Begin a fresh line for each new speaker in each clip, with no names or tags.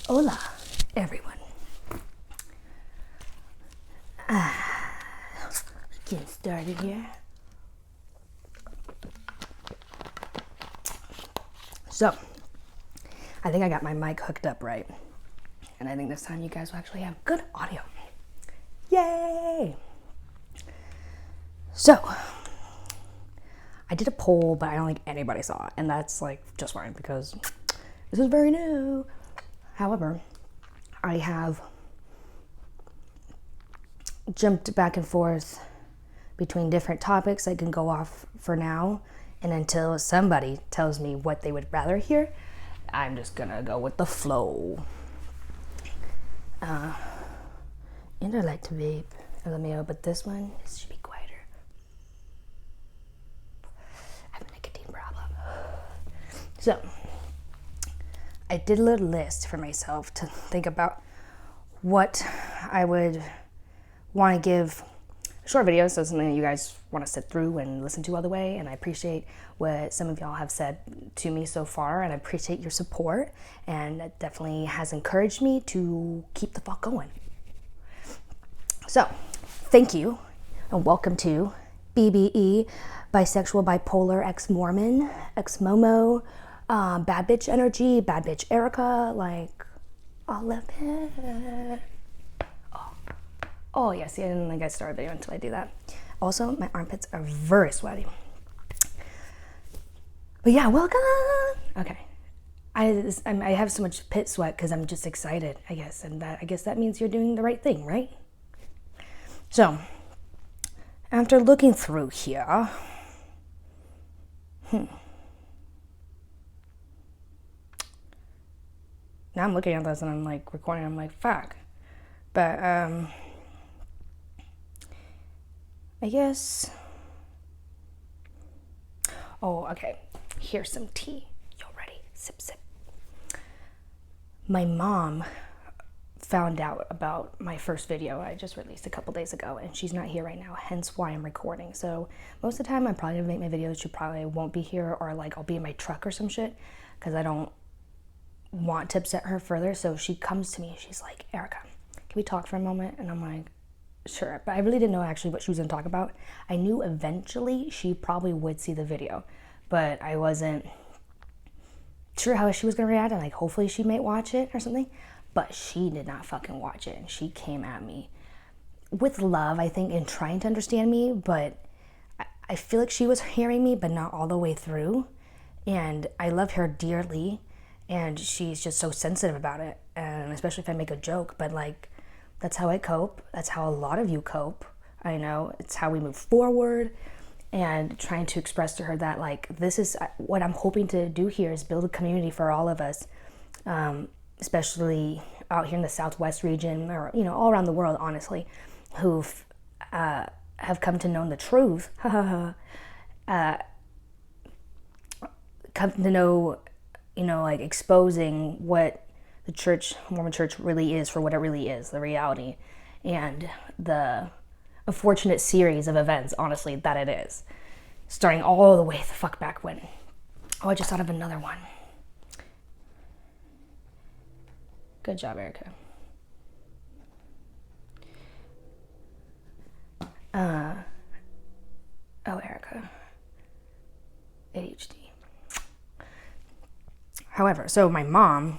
Hola, everyone. Getting started here. So, I think I got my mic hooked up right. And I think this time you guys will actually have good audio. Yay! So, I did a poll, but I don't think anybody saw it. And that's like just fine because this is very new. However, I have jumped back and forth between different topics I can go off for now. And until somebody tells me what they would rather hear, I'm just gonna go with the flow. And I like to vape, LMAO, but this one should be quieter. I have a nicotine problem. So, I did a little list for myself to think about what I would want to give short videos, so something that you guys want to sit through and listen to all the way. And I appreciate what some of y'all have said to me so far, and I appreciate your support, and that definitely has encouraged me to keep the fuck going. So, thank you, and welcome to BBE, Bisexual, Bipolar, Ex-Mormon, Ex-Momo, Bad Bitch Energy, Bad Bitch Erica, like, all of it. Oh yes, I didn't think I started a video until I do that. Also, my armpits are very sweaty. But yeah, welcome. Okay, I have so much pit sweat because I'm just excited, I guess, and I guess that means you're doing the right thing, right? So, after looking through here, now I'm looking at this and I'm like recording. I'm like, fuck, but I guess. Oh, okay. Here's some tea. Y'all ready? Sip, sip. My mom found out about my first video I just released a couple days ago, and she's not here right now, hence why I'm recording. So most of the time I'm probably gonna make my videos. She probably won't be here, or like I'll be in my truck or some shit, because I don't want to upset her further. So she comes to me and she's like, Erica, can we talk for a moment? And I'm like, sure. But I really didn't know actually what she was gonna talk about. I knew eventually she probably would see the video, but I wasn't sure how she was gonna react, and like hopefully she might watch it or something. But she did not fucking watch it, and she came at me with love, I think, and trying to understand me, but I feel like she was hearing me, but not all the way through. And I love her dearly, and she's just so sensitive about it, and especially if I make a joke. But like, that's how I cope. That's how a lot of you cope. I know it's how we move forward, and trying to express to her that like, this is what I'm hoping to do here, is build a community for all of us, especially out here in the Southwest region, or all around the world, honestly, who've have come to know the truth, come to know, like exposing what the church, Mormon church, really is for what it really is, the reality, and the unfortunate series of events, honestly, that it is, starting all the way the fuck back when. Oh, I just thought of another one. Good job, Erica. Erica. ADHD. However, so my mom,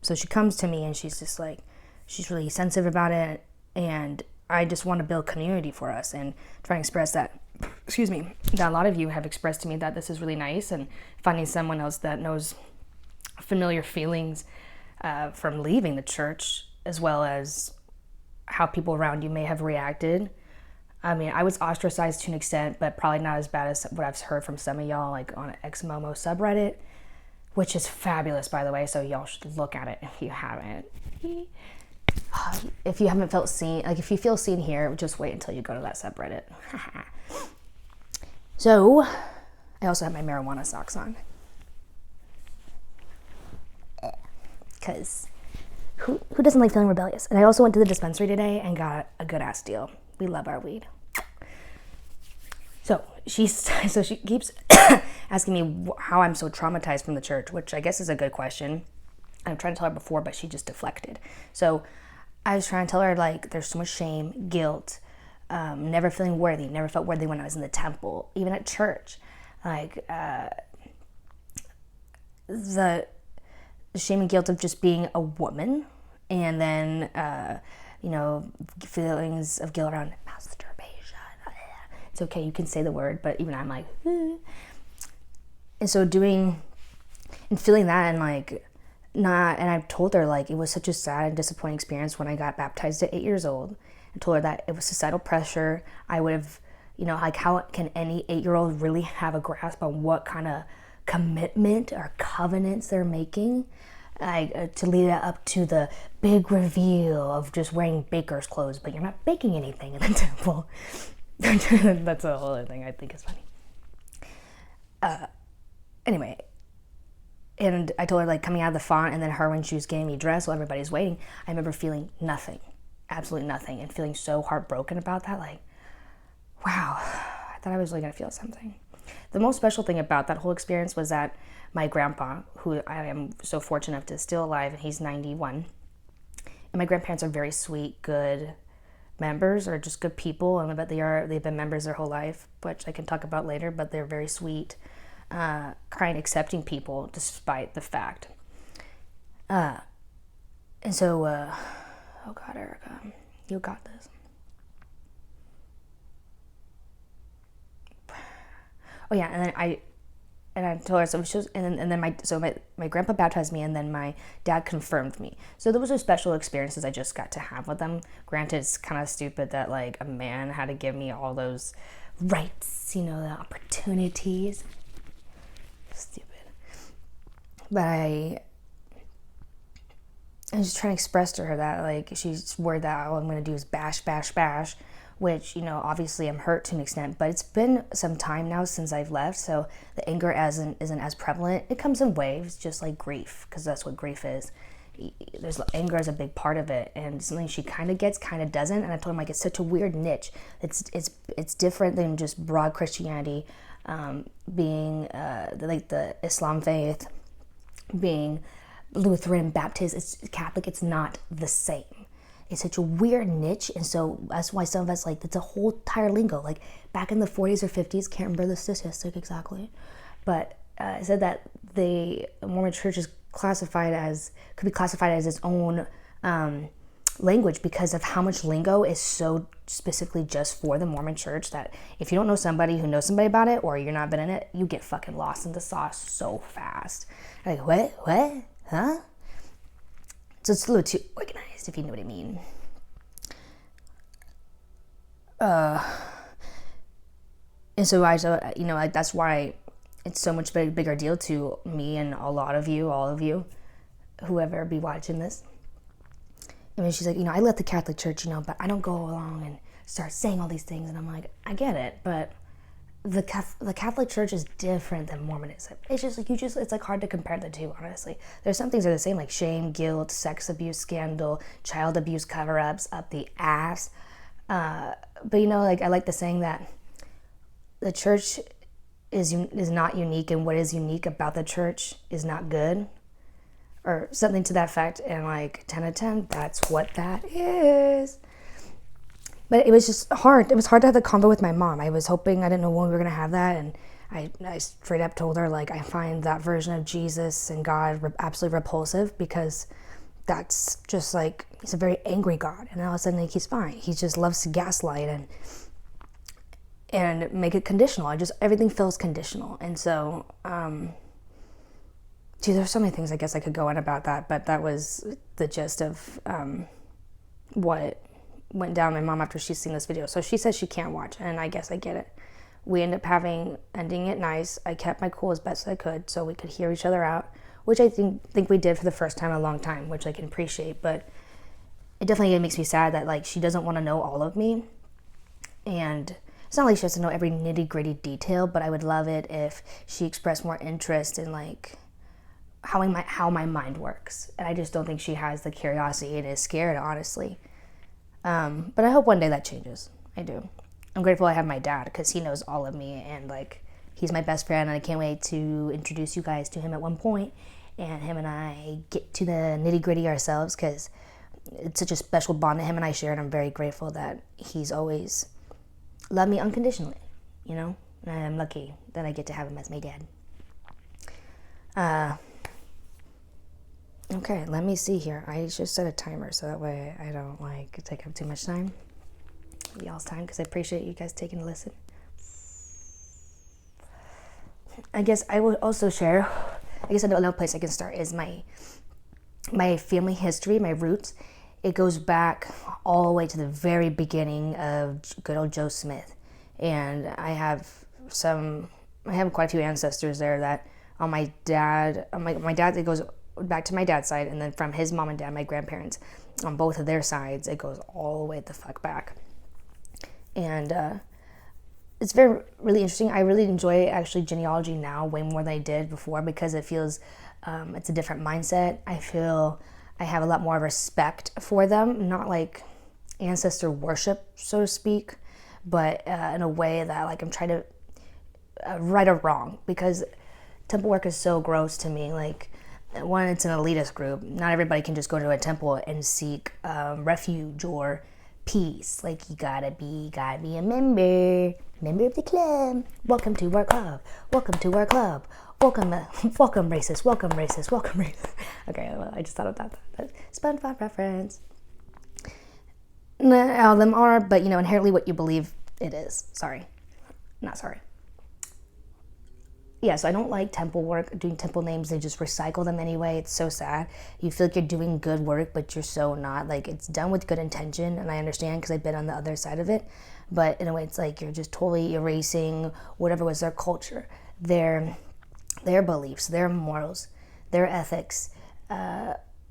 so she comes to me and she's just like, she's really sensitive about it, and I just want to build community for us and try and express that, that a lot of you have expressed to me that this is really nice, and finding someone else that knows familiar feelings from leaving the church, as well as how people around you may have reacted. I mean, I was ostracized to an extent, but probably not as bad as what I've heard from some of y'all, like on Ex-Momo subreddit, which is fabulous, by the way, so y'all should look at it if you haven't. If you haven't felt seen, like if you feel seen here, just wait until you go to that subreddit. So, I also have my marijuana socks on. Because who doesn't like feeling rebellious? And I also went to the dispensary today and got a good ass deal. We love our weed. So she keeps asking me how I'm so traumatized from the church, which I guess is a good question. I'm trying to tell her before, but she just deflected. So I was trying to tell her, like, there's so much shame, guilt, never feeling worthy, never felt worthy when I was in the temple, even at church. Like, the shame and guilt of just being a woman, and then, feelings of guilt around masturbation. It's okay, you can say the word, but even I'm like, And so doing and feeling that, and like, and I told her, like, it was such a sad and disappointing experience when I got baptized at 8 years old. I told her that it was societal pressure. I would have, like, how can any 8-year-old really have a grasp on what kind of commitment or covenants they're making, to lead up to the big reveal of just wearing baker's clothes, but you're not baking anything in the temple. That's a whole other thing I think is funny. Anyway, and I told her, like, coming out of the font, and then her when she was getting me dressed while everybody's waiting, I remember feeling nothing, absolutely nothing, and feeling so heartbroken about that. Like, wow, I thought I was really gonna feel something. The most special thing about that whole experience was that my grandpa, who I am so fortunate enough to still alive, and he's 91, and my grandparents are very sweet, good members, or just good people, and I bet they've been members their whole life, which I can talk about later, but they're very sweet, kind, accepting people despite the fact. And so, oh God, Erica, you got this. Oh yeah, and then I told her, so she was, and then my grandpa baptized me, and then my dad confirmed me. So those are special experiences I just got to have with them. Granted, it's kind of stupid that, like, a man had to give me all those rights, the opportunities. Stupid. But I was just trying to express to her that, like, she's worried that all I'm going to do is bash, which, obviously I'm hurt to an extent, but it's been some time now since I've left, so the anger isn't as prevalent. It comes in waves, just like grief, because that's what grief is. There's anger is a big part of it, and something she kind of gets, kind of doesn't. And I told him, like, it's such a weird niche. It's different than just broad Christianity, being like the Islam faith, being Lutheran, Baptist, it's Catholic. It's not the same. It's such a weird niche, and so that's why some of us, like, it's a whole entire lingo. Like, back in the 40s or 50s, can't remember the statistic exactly, but it said that the Mormon Church is could be classified as its own language because of how much lingo is so specifically just for the Mormon Church that if you don't know somebody who knows somebody about it, or you're not been in it, you get fucking lost in the sauce so fast. Like, what, huh? So it's a little too organized, if you know what I mean. And so that's why it's so much bigger deal to me and a lot of you, all of you, whoever be watching this. I mean, she's like, I left the Catholic Church, but I don't go along and start saying all these things. And I'm like, I get it, but the Catholic Church is different than Mormonism. It's just like, it's like hard to compare the two, honestly. There's some things that are the same, like shame, guilt, sex abuse scandal, child abuse cover-ups up the ass. But like, I like the saying that the church is not unique, and what is unique about the church is not good, or something to that effect. And like 10 out of 10, that's what that is. But it was just hard. It was hard to have the convo with my mom. I was hoping, I didn't know when we were going to have that. And I straight up told her, like, I find that version of Jesus and God absolutely repulsive, because that's just like, he's a very angry God. And all of a sudden, like, he's fine. He just loves to gaslight and make it conditional. Everything feels conditional. And so, there's so many things I guess I could go on about that. But that was the gist of what went down my mom after she's seen this video. So she says she can't watch, and I guess I get it. We end up ending it nice. I kept my cool as best I could so we could hear each other out, which I think we did for the first time in a long time, which I can appreciate. But it definitely makes me sad that, like, she doesn't want to know all of me, and it's not like she has to know every nitty gritty detail, but I would love it if she expressed more interest in, like, how my mind works. And I just don't think she has the curiosity and is scared, honestly. But I hope one day that changes. I do. I'm grateful I have my dad, because he knows all of me, and like, he's my best friend, and I can't wait to introduce you guys to him at one point. and him and I get to the nitty gritty ourselves, because it's such a special bond that him and I share, and I'm very grateful that he's always loved me unconditionally, you know? And I'm lucky that I get to have him as my dad. Okay, let me see here. I just set a timer so that way I don't take up too much time, y'all's time, because I appreciate you guys taking a listen. I guess I will also share, another place I can start is my family history, my roots. It goes back all the way to the very beginning of good old Joe Smith. And I have quite a few ancestors there that on my dad, it goes back to my dad's side, and then from his mom and dad, my grandparents, on both of their sides, it goes all the way the fuck back. And it's really interesting. I really enjoy actually genealogy now way more than I did before, because it feels it's a different mindset. I feel I have a lot more respect for them, not like ancestor worship, so to speak, but in a way that like I'm trying to right or wrong, because temple work is so gross to me. Like, one, it's an elitist group. Not everybody can just go to a temple and seek refuge or peace. Like, you gotta be a member of the club. Welcome to our club. Welcome racist. Okay, well, I just thought about that. SpongeBob reference. Not all of them are, but inherently what you believe it is. Yeah, so I don't like temple work, doing temple names. They just recycle them anyway. It's so sad. You feel like you're doing good work, but you're so not. Like, it's done with good intention, and I understand because I've been on the other side of it. But in a way, it's like you're just totally erasing whatever was their culture, their beliefs, their morals, their ethics,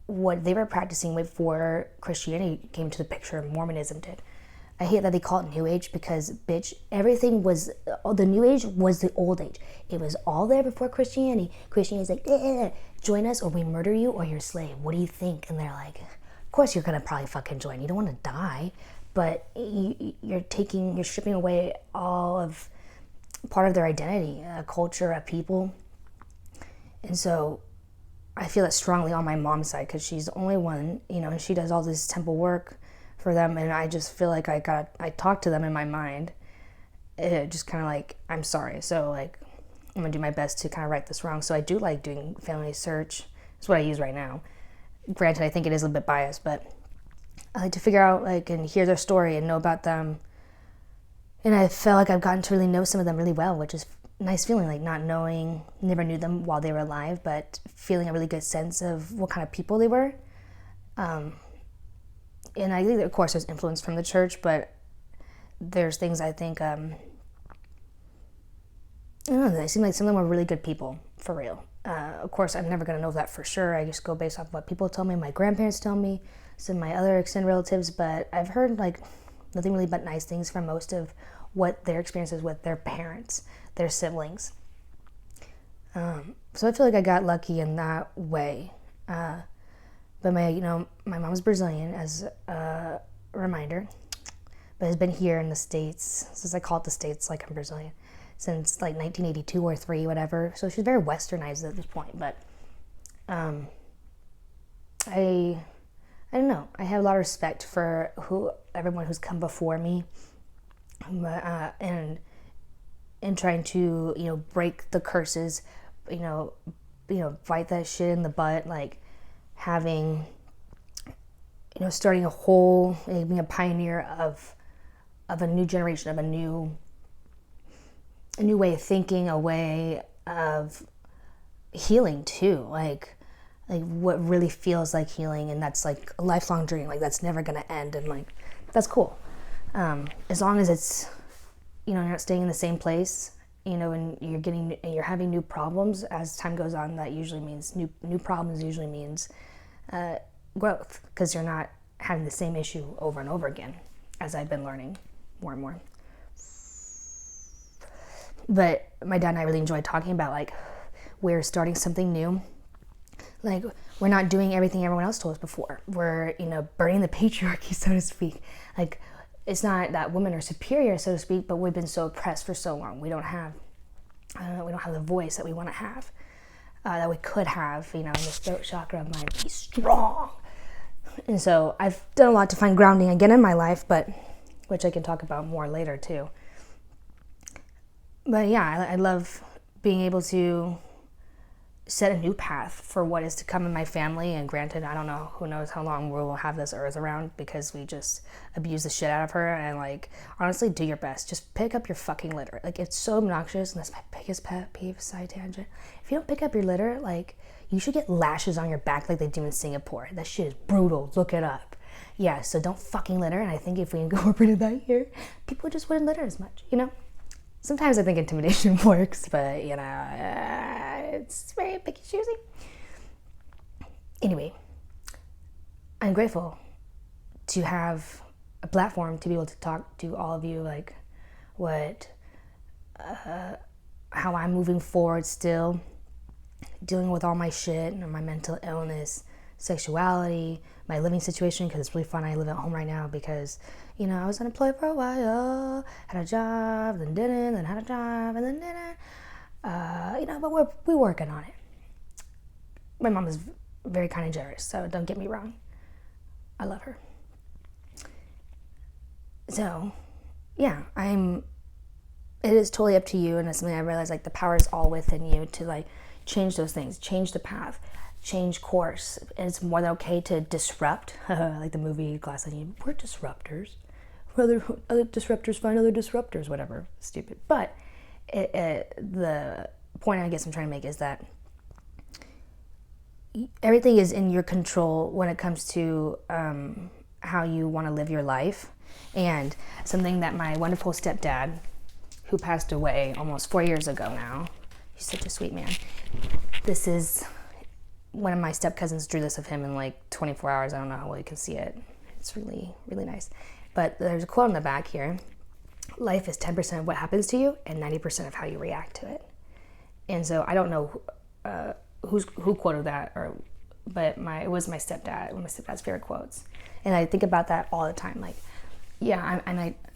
what they were practicing before Christianity came to the picture, Mormonism did. I hate that they call it New Age, because, bitch, everything was, the New Age was the old age. It was all there before Christianity. Christianity's like, join us or we murder you or you're a slave. What do you think? And they're like, of course you're going to probably fucking join. You don't want to die. But you're stripping away all of part of their identity, a culture, a people. And so I feel it strongly on my mom's side, because she's the only one, and she does all this temple work for them, and I just feel like I talk to them in my mind, just kind of like, I'm sorry, so like I'm gonna do my best to kind of right this wrong. So I do like doing family search. That's what I use right now. Granted, I think it is a little bit biased, but I like to figure out and hear their story and know about them. And I felt like I've gotten to really know some of them really well, which is a nice feeling, like not knowing, never knew them while they were alive, but feeling a really good sense of what kind of people they were. And I think that, of course, there's influence from the church, but there's things I think, I don't know, they seem like some of them were really good people, for real. Of course, I'm never going to know that for sure. I just go based off what people tell me, my grandparents tell me, some of my other extended relatives, but I've heard, nothing really but nice things from most of what their experiences with their parents, their siblings. So I feel like I got lucky in that way. But my mom's Brazilian, as a reminder, but has been here in the States, since I call it the States like I'm Brazilian, since 1982 or 3, whatever. So she's very westernized at this point, but I don't know. I have a lot of respect for everyone who's come before me, and trying to break the curses, fight that shit in the butt, having, starting a whole, being a pioneer of a new generation, of a new way of thinking, a way of healing too, like what really feels like healing, and that's like a lifelong dream, that's never gonna end, and that's cool, as long as it's, you're not staying in the same place, and you're having new problems as time goes on. That usually means new problems usually means growth, because you're not having the same issue over and over again, as I've been learning more and more. But my dad and I really enjoyed talking about we're starting something new. We're not doing everything everyone else told us before. We're burning the patriarchy, so to speak. It's not that women are superior, so to speak, but we've been so oppressed for so long. We don't have the voice that we want to have. that we could have, in this throat chakra of mine, be strong. And so I've done a lot to find grounding again in my life, but which I can talk about more later too. But yeah, I love being able to set a new path for what is to come in my family. And granted, I don't know, who knows how long we'll have this earth around, because we just abuse the shit out of her. And like, honestly, do your best. Just pick up your fucking litter. Like, it's so obnoxious, and that's my biggest pet peeve, side tangent. If you don't pick up your litter, like, you should get lashes on your back like they do in Singapore. That shit is brutal. Look it up. Yeah, so don't fucking litter. And I think if we incorporated that here, people just wouldn't litter as much, Sometimes I think intimidation works, but, it's very picky choosy. Anyway, I'm grateful to have a platform to be able to talk to all of you, like, how I'm moving forward still, dealing with all my shit and my mental illness, sexuality, my living situation, because it's really fun. I live at home right now because, I was unemployed for a while, had a job, then didn't, then had a job, and then didn't. But we're working on it. My mom is very kind and generous, so don't get me wrong. I love her. So, yeah, it is totally up to you, and it's something I realize, like, the power is all within you to, like, change those things, change the path, change course. And it's more than okay to disrupt, like the movie Glass Onion. We're disruptors. Other disruptors find other disruptors, whatever. Stupid. But the point I guess I'm trying to make is that everything is in your control when it comes to how you want to live your life. And something that my wonderful stepdad, who passed away almost 4 years ago now, he's such a sweet man. This is one of my step cousins drew this of him in like 24 hours. I don't know how well you can see it. It's really, really nice. But there's a quote on the back here. Life is 10% of what happens to you and 90% of how you react to it. And so I don't know who quoted that, but it was my stepdad, one of my stepdad's favorite quotes. And I think about that all the time. Like, yeah,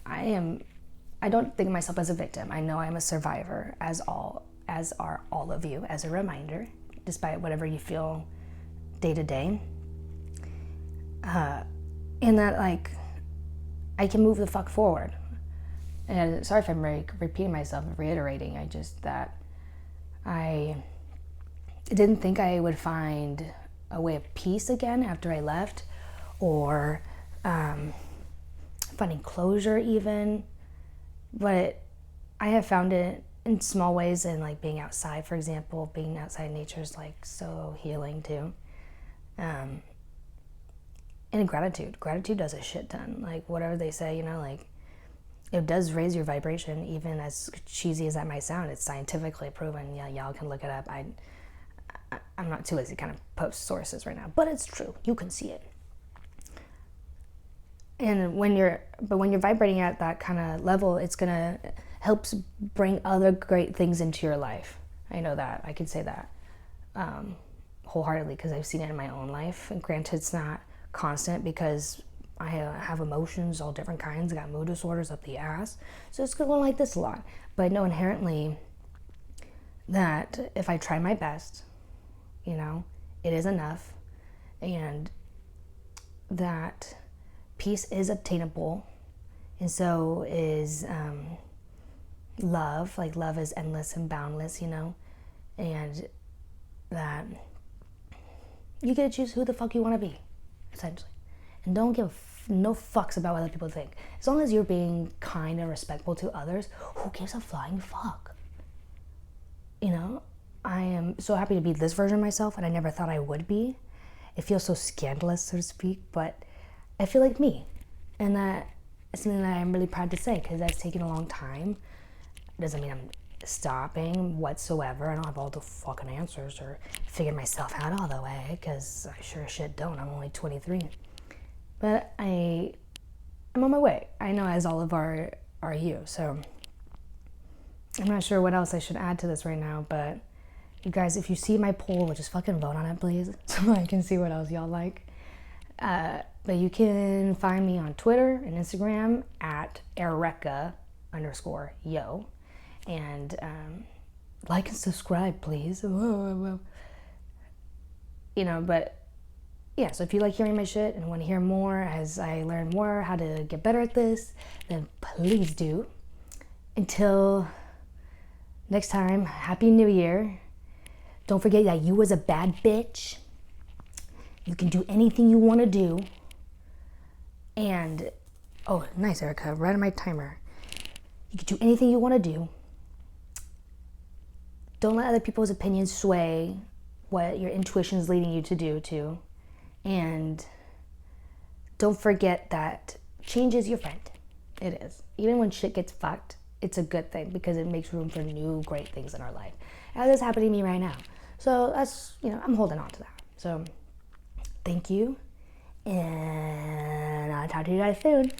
I don't think of myself as a victim. I know I'm a survivor, as are all of you, as a reminder, despite whatever you feel day to day. And that, like, I can move the fuck forward. And sorry if I'm repeating myself and reiterating. I didn't think I would find a way of peace again after I left, or finding closure even. But I have found it in small ways, and like being outside, for example. Being outside in nature is like so healing too. And gratitude does a shit ton. Like, whatever they say, like, it does raise your vibration, even as cheesy as that might sound. It's scientifically proven. Yeah, y'all can look it up. I'm not too lazy to kind of post sources right now, but it's true. You can see it. And when you're vibrating at that kind of level, it's gonna helps bring other great things into your life. I know that. I can say that wholeheartedly, because I've seen it in my own life. And granted, it's not constant, because I have emotions, all different kinds. I got mood disorders up the ass, so it's going like this a lot. But I know inherently that if I try my best, it is enough, and that peace is obtainable, and so is love. Like, love is endless and boundless, and that you get to choose who the fuck you want to be, essentially. And don't give no fucks about what other people think. As long as you're being kind and respectful to others, who gives a flying fuck? I am so happy to be this version of myself, and I never thought I would be. It feels so scandalous, so to speak, but I feel like me. And that is something that I'm really proud to say, because that's taken a long time. It doesn't mean I'm stopping whatsoever. I don't have all the fucking answers or figure myself out all the way, because I sure as shit don't. I'm only 23. But I'm on my way. I know, as all of are you. So I'm not sure what else I should add to this right now, but you guys, if you see my poll, just fucking vote on it, please, so I can see what else y'all like. But you can find me on Twitter and Instagram at Ereka_yo. And like and subscribe, please. But yeah, so if you like hearing my shit and want to hear more as I learn more how to get better at this, then please do. Until next time, Happy New Year. Don't forget that you was a bad bitch. You can do anything you want to do. And, oh, nice, Erica, right on my timer. You can do anything you want to do. Don't let other people's opinions sway what your intuition is leading you to do, too. And don't forget that change is your friend. It is. Even when shit gets fucked, it's a good thing because it makes room for new great things in our life. And that's happening to me right now. So that's, I'm holding on to that. So thank you. And I'll talk to you guys soon.